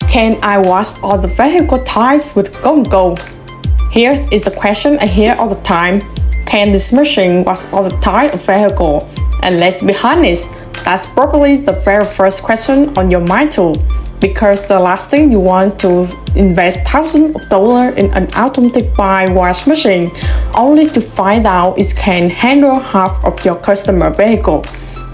Can I wash all the vehicle types with Go&Go? Here is the question I hear all the time. Can this machine wash all the type of vehicle? And let's be honest, that's probably the very first question on your mind too. Because the last thing you want to invest thousands of dollars in an automatic bike wash machine only to find out it can handle half of your customer vehicle.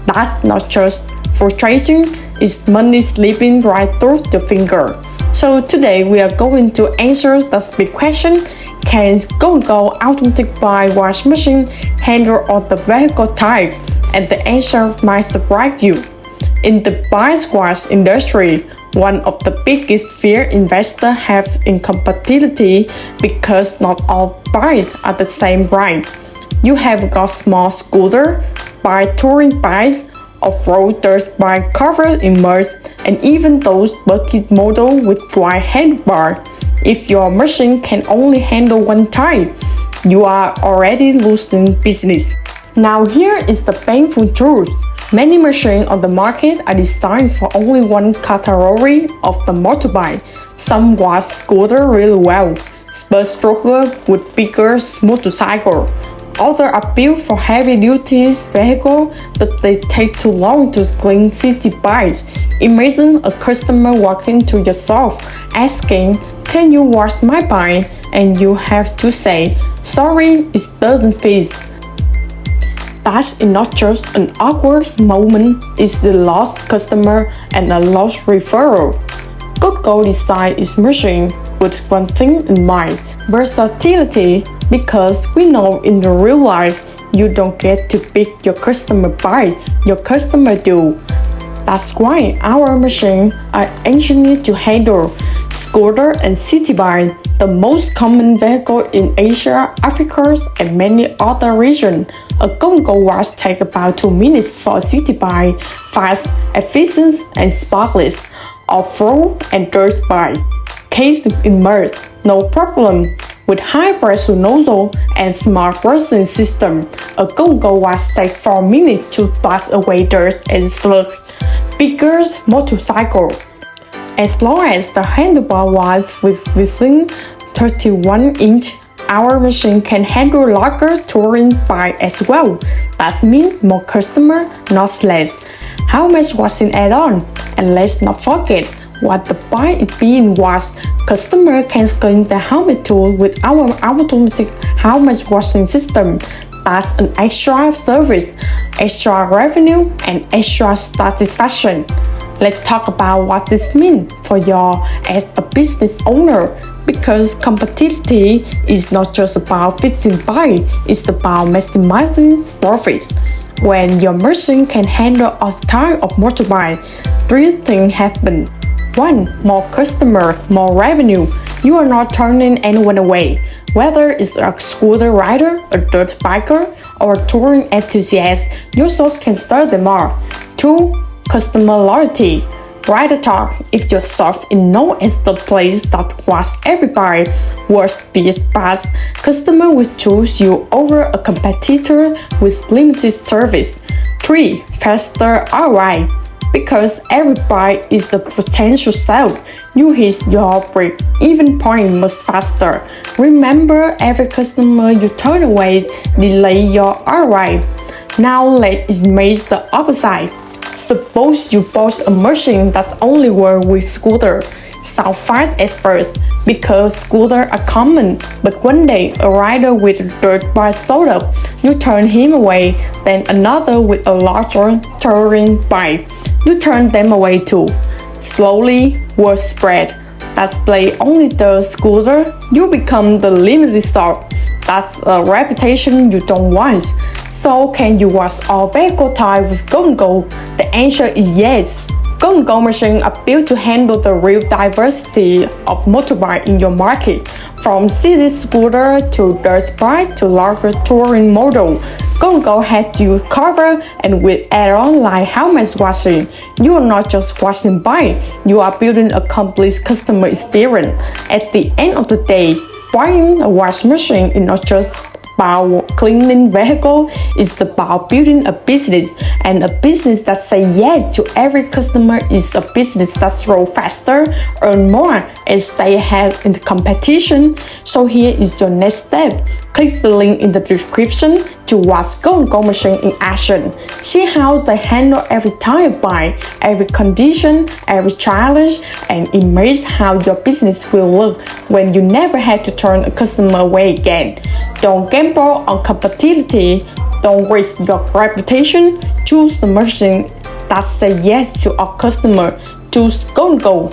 That's not just frustrating, it's money slipping right through your finger. So today we are going to answer that big question. Can Go&Go automatic bike wash machine handle all the vehicle type? And the answer might surprise you. In the bike wash industry, one of the biggest fears investors have in compatibility because not all bikes are the same brand. You have got small scooter, bike touring bikes, off-road dirt bike covered in mud, and even those bucket models with wide handlebar. If your machine can only handle one type, you are already losing business. Now here is the painful truth. Many machines on the market are designed for only one category of the motorbike. Some wash scooter really well, but struggle with bigger motorcycle. Others are built for heavy-duty vehicles, but they take too long to clean city bikes. Imagine a customer walking to your shop asking, "Can you wash my bike?" And you have to say, "Sorry, it doesn't fit." That's not just an awkward moment, it's the lost customer and a lost referral. Go&Go designed its machine with one thing in mind, versatility, because we know in the real life you don't get to pick your customer bike, your customer do. That's why our machines are engineered to handle scooter and city bike, the most common vehicle in Asia, Africa, and many other regions. A Go&Go wash takes about 2 minutes for a city bike, fast, efficient, and sparkless. Off-road and dirt bike, cased in mud, no problem. With high-pressure nozzle and smart washing system, a Go&Go wash takes 4 minutes to blast away dirt and sludge. Bigger motorcycle. As long as the handlebar was within 31 inch, our machine can handle larger touring bike as well. That means more customer, not less. How much washing add-on? And let's not forget, while the bike is being washed, customer can clean the helmet tool with our automatic helmet washing system. That's an extra service, extra revenue, and extra satisfaction. Let's talk about what this means for you as a business owner. Because compatibility is not just about fixing bike, it's about maximizing profits. When your machine can handle all types of motorbike, 3 things happen. 1. More customer, more revenue. You are not turning anyone away. Whether it's a scooter rider, a dirt biker, or a touring enthusiast, your shops can serve them all. 2. Customer loyalty. Rider talk. If your shop is known as the place that washes everybody, worst be it past, customer will choose you over a competitor with limited service. 3. Faster ROI. Because everybody is the potential sale, you hit your break-even point much faster. Remember, every customer you turn away delay your ROI. Now let's imagine the opposite. Suppose you bought a machine that's only work with scooter. Sound fast at first because scooters are common, but one day a rider with a dirt bike showed up. You turn him away, then another with a larger touring bike. You turn them away too. Slowly, word spread. That's they only the scooter, you become the limited stock. That's a reputation you don't want. So can you wash all vehicle types with Go&Go? The answer is yes. Go&Go machines are built to handle the real diversity of motorbike in your market, from city scooter to dirt bike to larger touring model. Go&Go has you covered, and with add-on like helmet washing, you are not just washing bike, you are building a complete customer experience. At the end of the day, buying a wash machine is not just about cleaning vehicle is about building a business, and a business that says yes to every customer is a business that grows faster, earn more, and stay ahead in the competition. So here is your next step. Click the link in the description to watch Go&Go machine in action. See how they handle every type buy, every condition, every challenge, and imagine how your business will look when you never had to turn a customer away again. Don't gamble on compatibility. Don't waste your reputation. Choose the machine that says yes to our customer. Choose Go&Go.